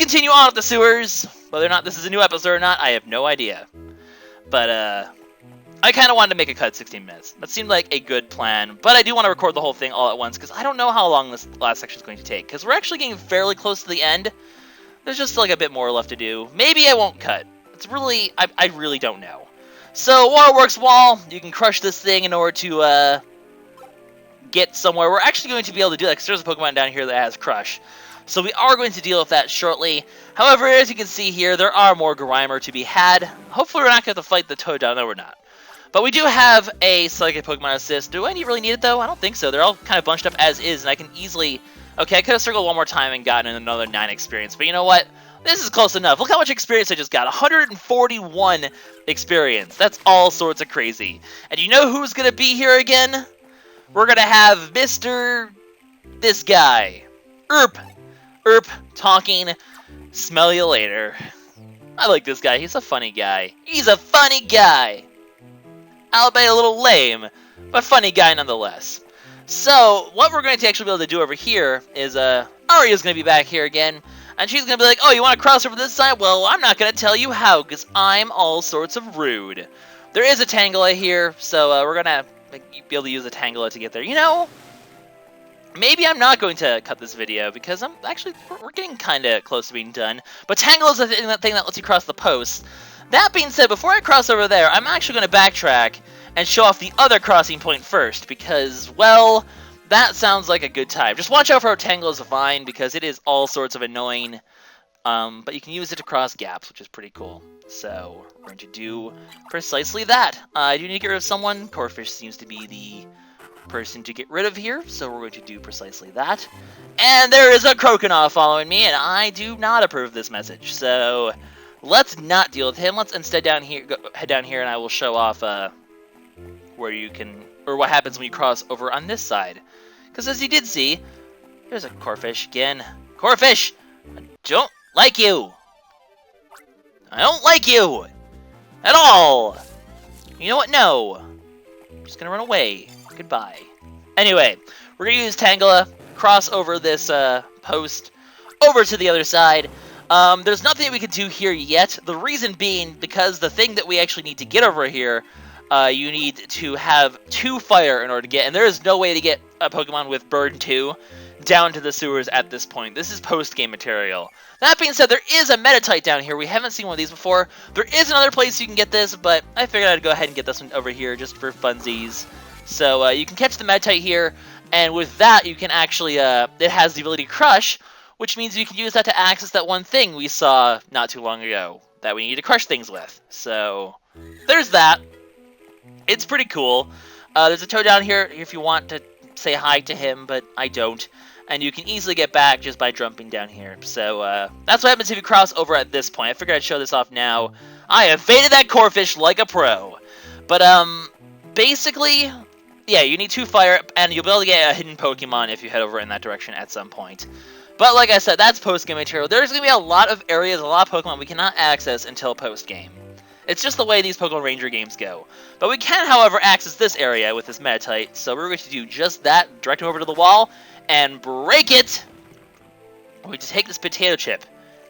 continue on with the sewers. Whether or not this is a new episode or not, I have no idea. But, I kind of wanted to make a cut 16 minutes. That seemed like a good plan, but I do want to record the whole thing all at once, because I don't know how long this last section is going to take, because we're actually getting fairly close to the end. There's just, like, a bit more left to do. Maybe I won't cut. It's really, I really don't know. So, Waterworks Wall, you can crush this thing in order to, get somewhere. We're actually going to be able to do that, because there's a Pokemon down here that has Crush. So we are going to deal with that shortly. However, as you can see here, there are more Grimer to be had. Hopefully we're not going to fight the Crawdaunt. No, we're not. But we do have a Psychic Pokemon Assist. Do I really need it, though? I don't think so. They're all kind of bunched up as is, and I can easily... Okay, I could have circled one more time and gotten another 9 experience. But you know what? This is close enough. Look how much experience I just got. 141 experience. That's all sorts of crazy. And you know who's going to be here again? We're going to have Mr... this guy. Erp, talking, smell you later. I like this guy. He's a funny guy. He's a funny guy. Albeit a little lame, but funny guy nonetheless. So, what we're going to actually be able to do over here is, Aria's going to be back here again, and she's going to be like, oh, you want to cross over this side? Well, I'm not going to tell you how, because I'm all sorts of rude. There is a Tangela here, so we're going to be able to use a Tangela to get there. You know, maybe I'm not going to cut this video, because I'm actually, we're getting kind of close to being done. But Tangela's the thing that lets you cross the posts. That being said, before I cross over there, I'm actually going to backtrack and show off the other crossing point first, because, well, that sounds like a good time. Just watch out for Tangela's Vine, because it is all sorts of annoying, but you can use it to cross gaps, which is pretty cool. So, we're going to do precisely that. I do need to get rid of someone. Corfish seems to be the person to get rid of here, so we're going to do precisely that. And there is a Croconaw following me, and I do not approve of this message, so... let's not deal with him. Let's instead head down here, and I will show off where you can, or what happens when you cross over on this side. Because as you did see, there's a Corfish again. Corfish, I don't like you. I don't like you at all. You know what? No, I'm just gonna run away. Goodbye. Anyway, we're gonna use Tangela, cross over this post over to the other side. There's nothing that we can do here yet. The reason being, because the thing that we actually need to get over here, you need to have 2 fire in order to get, and there is no way to get a Pokemon with Burn 2 down to the sewers at this point. This is post-game material. That being said, there is a Meditite down here. We haven't seen one of these before. There is another place you can get this, but I figured I'd go ahead and get this one over here just for funsies. So, you can catch the Meditite here, and with that, you can actually, it has the ability to Crush, which means you can use that to access that one thing we saw not too long ago that we need to crush things with. So, there's that. It's pretty cool. There's a toad down here if you want to say hi to him, but I don't. And you can easily get back just by jumping down here. So, that's what happens if you cross over at this point. I figured I'd show this off now. I evaded that Corfish like a pro. But, basically, yeah, you need 2 fire, and you'll be able to get a hidden Pokemon if you head over in that direction at some point. But like I said, that's post-game material. There's going to be a lot of areas, a lot of Pokemon we cannot access until post-game. It's just the way these Pokemon Ranger games go. But we can, however, access this area with this Meditite, so we're going to do just that, direct him over to the wall, and break it! We just take this potato chip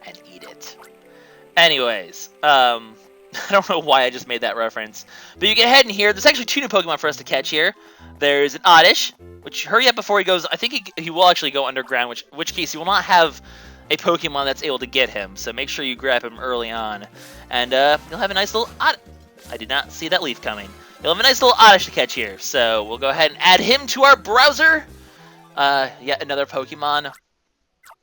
and eat it. Anyways, I don't know why I just made that reference. But you can head in here. There's actually 2 new Pokemon for us to catch here. There's an Oddish, which, hurry up before he goes, I think he will actually go underground, which case he will not have a Pokemon that's able to get him, so make sure you grab him early on. And you'll have a nice little I did not see that leaf coming. You'll have a nice little Oddish to catch here, so we'll go ahead and add him to our browser. Yet another Pokemon.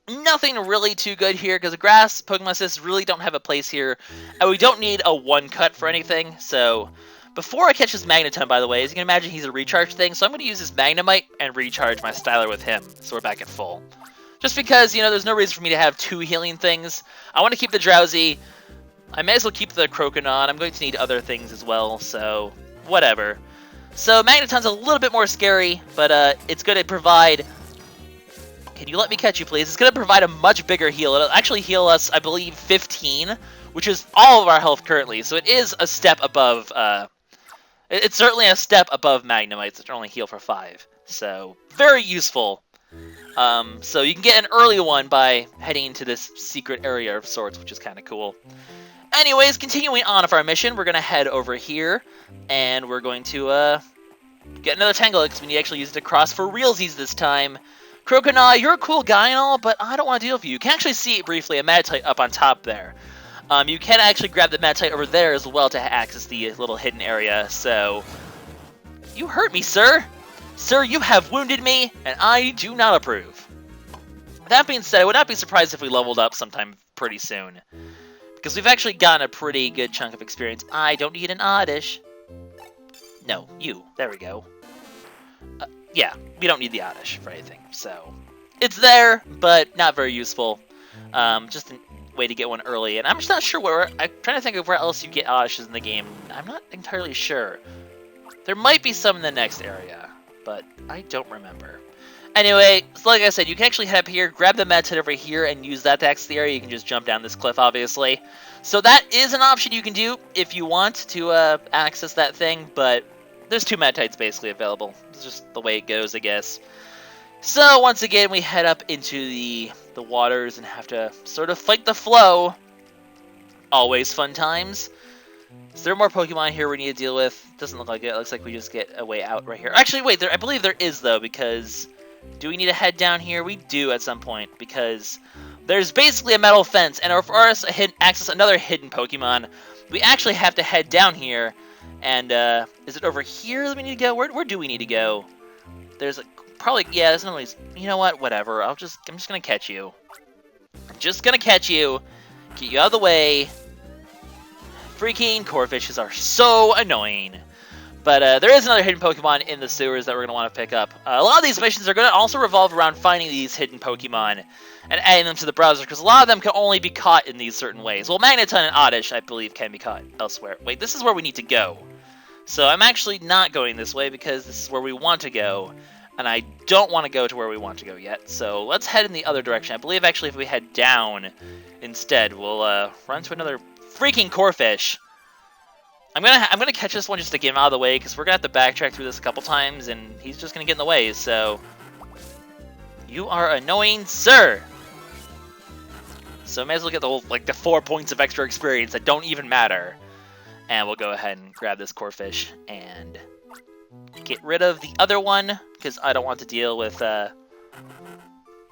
Nothing really too good here, because the grass Pokemon Assists really don't have a place here, and we don't need a 1-cut for anything, so... Before I catch this Magneton, by the way, as you can imagine, he's a recharge thing, so I'm going to use this Magnemite and recharge my Styler with him, so we're back at full. Just because, you know, there's no reason for me to have 2 healing things. I want to keep the Drowsy. I may as well keep the Croconaw. I'm going to need other things as well, so whatever. So Magneton's a little bit more scary, but it's going to provide... Can you let me catch you, please? It's going to provide a much bigger heal. It'll actually heal us, I believe, 15, which is all of our health currently, so it is a step above... It's certainly a step above Magnemites, which only heal for 5. So, very useful. So you can get an early one by heading into this secret area of sorts, which is kind of cool. Anyways, continuing on with our mission, we're going to head over here, and we're going to get another Tangela, because we need to actually use it to cross for realsies this time. Crawdaunt, you're a cool guy and all, but I don't want to deal with you. You can actually see it briefly, a Meditite up on top there. You can actually grab the Meditite over there as well to access the little hidden area, so... You hurt me, sir! Sir, you have wounded me, and I do not approve. That being said, I would not be surprised if we leveled up sometime pretty soon. Because we've actually gotten a pretty good chunk of experience. I don't need an Oddish. No, you. There we go. Yeah, we don't need the Oddish for anything, so... It's there, but not very useful. Just a way to get one early, and I'm just not sure where... I'm trying to think of where else you get Oddishes in the game. I'm not entirely sure. There might be some in the next area, but I don't remember. Anyway, so like I said, you can actually head up here, grab the Meditite over here, and use that to access the area. You can just jump down this cliff, obviously. So that is an option you can do if you want to access that thing, but there's 2 Meditites basically available. It's just the way it goes, I guess. So once again, we head up into the waters and have to sort of fight the flow. Always fun times. Is there more Pokemon here we need to deal with? Doesn't look like it. It looks like we just get a way out right here. Actually, wait, I believe there is, though, because... Do we need to head down here? We do at some point, because there's basically a metal fence, and for us to access another hidden Pokemon, we actually have to head down here. And, is it over here that we need to go? Where do we need to go? There's probably, yeah, there's no place. You know what? Whatever. I'm just gonna catch you. I'm just gonna catch you. Get you out of the way. Freaking Corfishes are so annoying. But there is another hidden Pokemon in the sewers that we're going to want to pick up. A lot of these missions are going to also revolve around finding these hidden Pokemon and adding them to the browser, because a lot of them can only be caught in these certain ways. Well, Magneton and Oddish, I believe, can be caught elsewhere. Wait, this is where we need to go. So I'm actually not going this way, because this is where we want to go. And I don't want to go to where we want to go yet. So let's head in the other direction. I believe, actually, if we head down instead, we'll run to another freaking Corfish. I'm gonna catch this one just to get him out of the way, because we're gonna have to backtrack through this a couple times, and he's just gonna get in the way. So you are annoying, sir. So may as well get the whole, like, the 4 points of extra experience that don't even matter. And we'll go ahead and grab this Corfish and get rid of the other one, because I don't want to deal with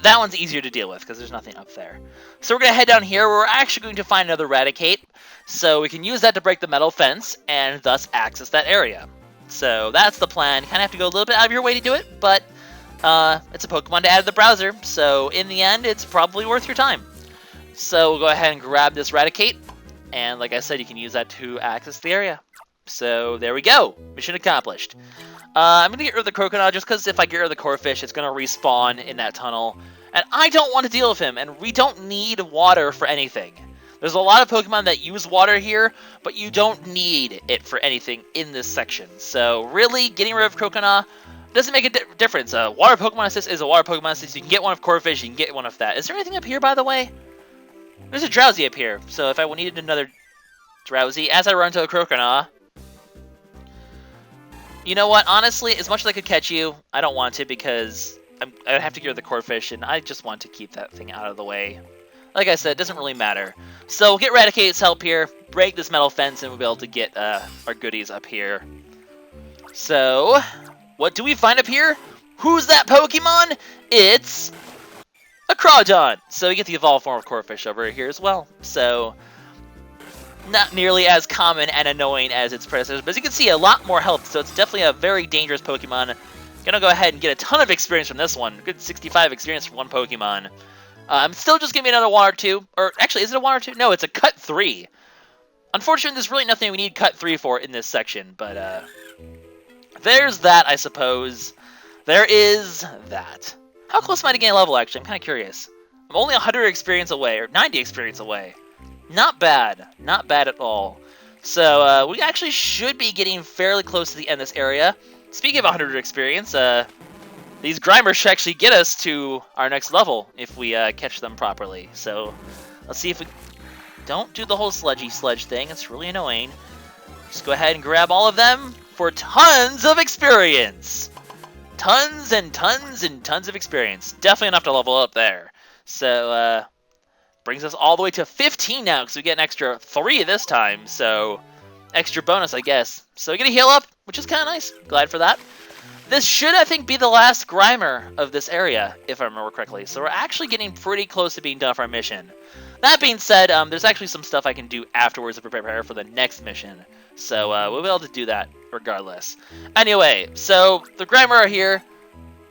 that one's easier to deal with, because there's nothing up there. So we're going to head down here. We're actually going to find another Raticate, so we can use that to break the metal fence, and thus access that area. So that's the plan. You kind of have to go a little bit out of your way to do it, but it's a Pokemon to add to the browser, so in the end, it's probably worth your time. So we'll go ahead and grab this Raticate, and like I said, you can use that to access the area. So there we go. Mission accomplished. I'm going to get rid of the Crawdaunt just because if I get rid of the Corfish, it's going to respawn in that tunnel. And I don't want to deal with him, and we don't need water for anything. There's a lot of Pokemon that use water here, but you don't need it for anything in this section. So really, getting rid of Crawdaunt doesn't make a difference. Water Pokemon Assist is a Water Pokemon Assist. You can get one of Corfish, you can get one of that. Is there anything up here, by the way? There's a Drowsy up here, so if I needed another Drowsy, as I run to a Crawdaunt... You know what? Honestly, as much as I could catch you, I don't want to, because I'd have to get rid of the Corfish, and I just want to keep that thing out of the way. Like I said, it doesn't really matter. So we'll get Raticate's help here, break this metal fence, and we'll be able to get our goodies up here. So, what do we find up here? Who's that Pokemon? It's a Crawdaunt. So we get the evolved form of Corfish over here as well. So... not nearly as common and annoying as its predecessors, but as you can see, a lot more health, so it's definitely a very dangerous Pokemon. Gonna go ahead and get a ton of experience from this one. Good 65 experience from one Pokemon. I'm still just gonna be another 1 or 2, or actually, is it a 1 or 2? No, it's a Cut 3. Unfortunately, there's really nothing we need Cut 3 for in this section, but there's that, I suppose. There is that. How close am I to getting a level, actually? I'm kind of curious. I'm only 100 experience away, or 90 experience away. Not bad. Not bad at all. So, we actually should be getting fairly close to the end of this area. Speaking of 100 experience, these Grimers should actually get us to our next level if we catch them properly. So, let's see if we... Don't do the whole sludgy sledge thing. It's really annoying. Just go ahead and grab all of them for tons of experience. tons and tons and tons of experience. Definitely enough to level up there. So, brings us all the way to 15 now, because we get an extra 3 this time, so extra bonus, I guess. So we get a heal up, which is kind of nice. Glad for that. This should, I think, be the last Grimer of this area, if I remember correctly. So we're actually getting pretty close to being done for our mission. That being said, there's actually some stuff I can do afterwards to prepare for the next mission. So we'll be able to do that regardless. Anyway, so the Grimer are here,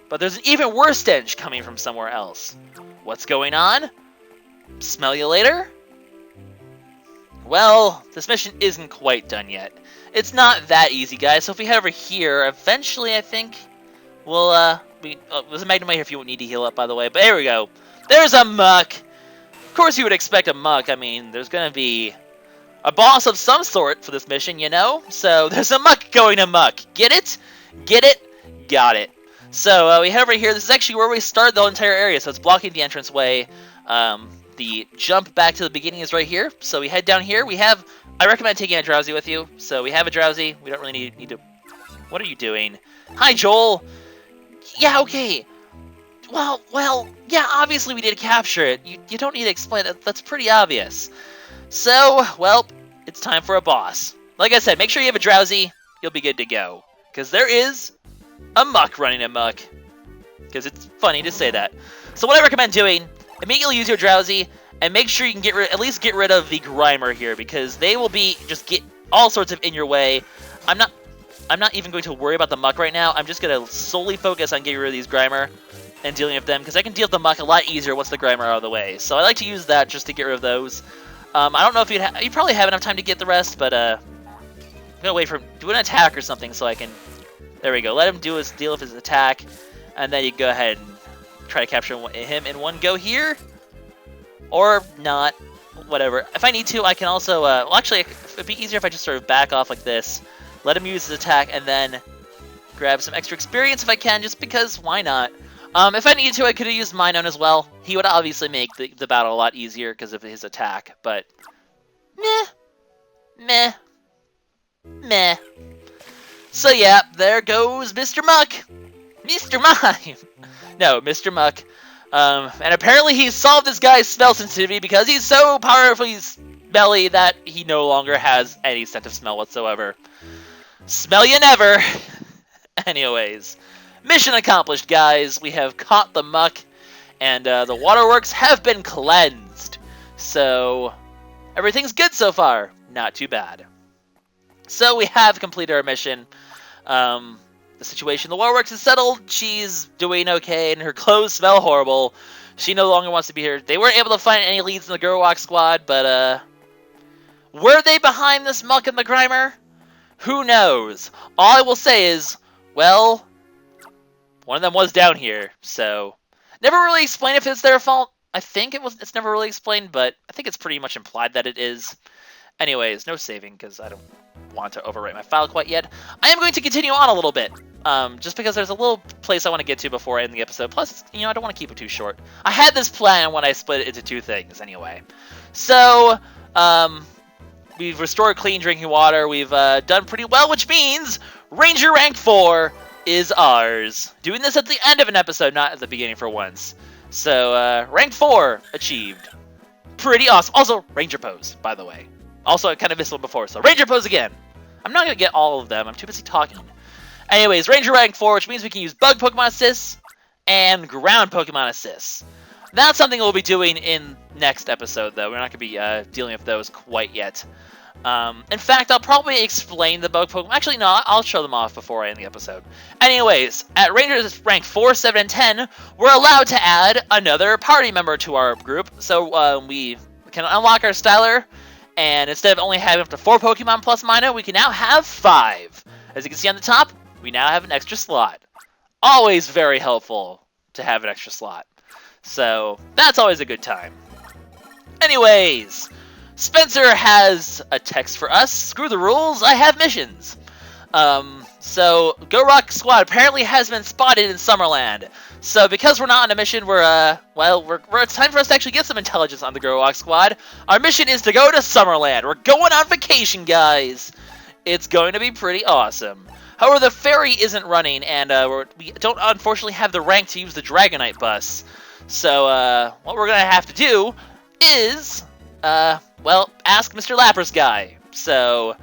but there's an even worse stench coming from somewhere else. What's going on? Smell you later? Well, this mission isn't quite done yet. It's not that easy, guys, so if we head over here, eventually, I think, we'll, there's a Magneton here if you need to heal up, by the way, but there we go. There's Amok! Of course you would expect Amok. I mean, there's gonna be a boss of some sort for this mission, you know? So, there's Amok going amok. Get it? Get it? Got it. So, we head over here. This is actually where we start the entire area, so it's blocking the entranceway. The jump back to the beginning is right here. So we head down here. We have... I recommend taking a Drowsy with you. So we have a Drowsy. We don't really need to... What are you doing? Hi, Joel! Yeah, okay. Well, yeah, obviously we need to capture it. You don't need to explain that. That's pretty obvious. So, well, it's time for a boss. Like I said, make sure you have a Drowsy. You'll be good to go. Because there is Amok running amok. Because it's funny to say that. So what I recommend doing... Immediately use your Drowsy, and make sure you can at least get rid of the Grimer here, because they will be get all sorts of in your way. I'm not even going to worry about the Muck right now. I'm just going to solely focus on getting rid of these Grimer and dealing with them, because I can deal with the Muck a lot easier once the Grimer are out of the way. So I like to use that just to get rid of those. I don't know if you probably have enough time to get the rest, but I'm gonna wait for him do an attack or something so I can. There we go. Let him do his deal with his attack, and then you go ahead and try to capture him in one go here, or not, whatever. If I need to, I can also, well actually, it'd be easier if I just sort of back off like this, let him use his attack, and then grab some extra experience if I can, just because, why not? If I needed to, I could have used Magneton as well. He would obviously make the battle a lot easier because of his attack, but meh. So yeah, there goes Mr. Muck! Mr. Mime! No, Mr. Muck. And apparently he solved this guy's smell sensitivity because he's so powerfully smelly that he no longer has any scent of smell whatsoever. Smell you never! Anyways, mission accomplished, guys. We have caught the Muck, and the Waterworks have been cleansed. So, everything's good so far. Not too bad. So we have completed our mission. The situation, the Waterworks is settled, she's doing okay, and her clothes smell horrible. She no longer wants to be here. They weren't able to find any leads in the Girl Walk squad, but, were they behind this Muck and the Grimer? Who knows? All I will say is, well, one of them was down here, so... Never really explained if it's their fault. I think it's never really explained, but I think it's pretty much implied that it is. Anyways, no saving, because I don't want to overwrite my file quite yet. I am going to continue on a little bit, just because there's a little place I want to get to before I end the episode. Plus, you know, I don't want to keep it too short. I had this plan when I split it into 2 things, anyway. So, we've restored clean drinking water. We've done pretty well, which means Ranger Rank 4 is ours. Doing this at the end of an episode, not at the beginning for once. So, Rank 4 achieved. Pretty awesome. Also, Ranger Pose, by the way. Also, I kind of missed one before, so Ranger Pose again. I'm not going to get all of them. I'm too busy talking. Anyways, Ranger Rank 4, which means we can use Bug Pokemon Assists and Ground Pokemon Assists. That's something we'll be doing in next episode, though. We're not going to be dealing with those quite yet. In fact, I'll probably explain the Bug Pokemon. Actually, no, I'll show them off before I end the episode. Anyways, at Rangers Rank 4, 7, and 10, we're allowed to add another party member to our group. So we can unlock our Styler. And instead of only having up to 4 Pokemon plus Minor, we can now have 5. As you can see on the top, we now have an extra slot. Always very helpful to have an extra slot. So, that's always a good time. Anyways, Spencer has a text for us. Screw the rules, I have missions. So, Go Rock Squad apparently has been spotted in Summerland. So, because we're not on a mission, it's time for us to actually get some intelligence on the Go Rock Squad. Our mission is to go to Summerland. We're going on vacation, guys. It's going to be pretty awesome. However, the ferry isn't running, and we don't unfortunately have the rank to use the Dragonite bus. So what we're going to have to do is, well, ask Mr. Lapras guy. So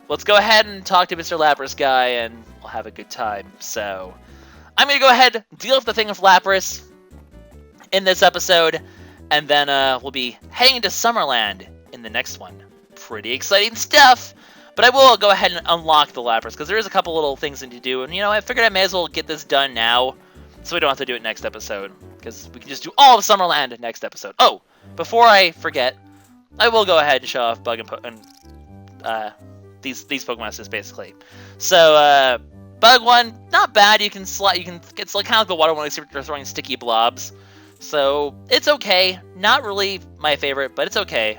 let's go ahead and talk to Mr. Lapras guy, and we'll have a good time. So I'm going to go ahead and deal with the thing with Lapras in this episode, and then we'll be heading to Summerland in the next one. Pretty exciting stuff! But I will go ahead and unlock the Lapras, because there is a couple little things to do, and I figured I may as well get this done now, so we don't have to do it next episode, because we can just do all of Summerland next episode. Oh, before I forget, I will go ahead and show off Bug and these Pokemon basically. So, Bug one, not bad. You can it's like kind of like the water one, except you're throwing sticky blobs. So it's okay. Not really my favorite, but it's okay.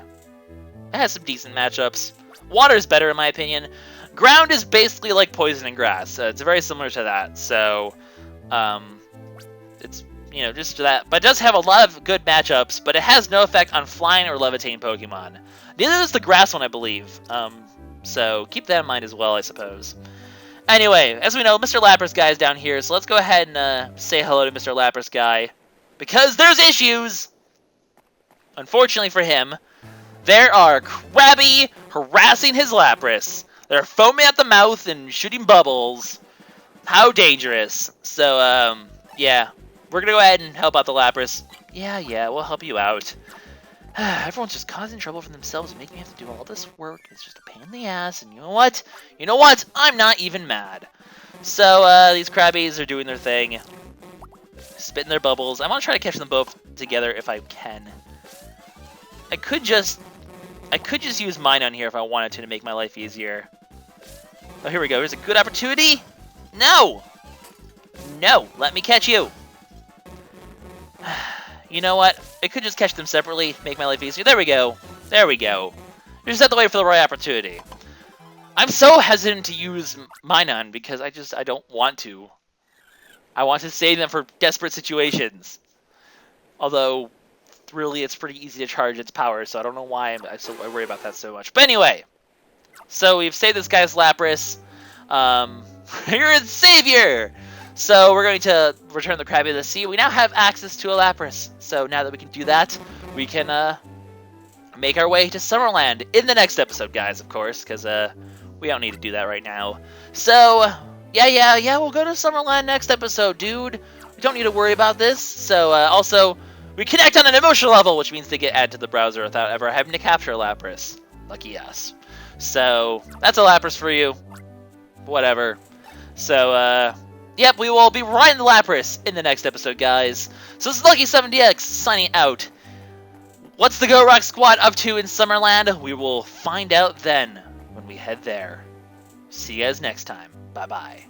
It has some decent matchups. Water's better in my opinion. Ground is basically like poison and grass. It's very similar to that. So, it's just that. But it does have a lot of good matchups. But it has no effect on flying or levitating Pokemon. Neither does the grass one, I believe. So keep that in mind as well, I suppose. Anyway, as we know, Mr. Lapras guy is down here, so let's go ahead and say hello to Mr. Lapras guy. Because there's issues! Unfortunately for him, there are Krabby harassing his Lapras. They're foaming at the mouth and shooting bubbles. How dangerous. So, yeah. We're gonna go ahead and help out the Lapras. Yeah, we'll help you out. Everyone's just causing trouble for themselves and making me have to do all this work. It's just a pain in the ass, and you know what? I'm not even mad. So, these Krabbies are doing their thing. Spitting their bubbles. I want to try to catch them both together if I can. I could just use mine on here if I wanted to make my life easier. Oh, here we go. Here's a good opportunity. No! No! Let me catch you! You know what? I could just catch them separately, make my life easier. There we go. There we go. You just have to wait for the right opportunity. I'm so hesitant to use Minun because I don't want to. I want to save them for desperate situations. Although, really, it's pretty easy to charge its power, so I don't know why I worry about that so much. But anyway, so we've saved this guy's Lapras. You're a savior! So we're going to return the Krabby to the sea. We now have access to a Lapras. So now that we can do that, we can make our way to Summerland in the next episode, guys, of course, because we don't need to do that right now. So, yeah, we'll go to Summerland next episode, dude. We don't need to worry about this. So, also, we connect on an emotional level, which means they get added to the browser without ever having to capture a Lapras. Lucky us. So, that's a Lapras for you. Whatever. So, yep, we will be riding the Lapras in the next episode, guys. So this is LuckySevenDX signing out. What's the Go Rock Squad up to in Summerland? We will find out then when we head there. See you guys next time. Bye-bye.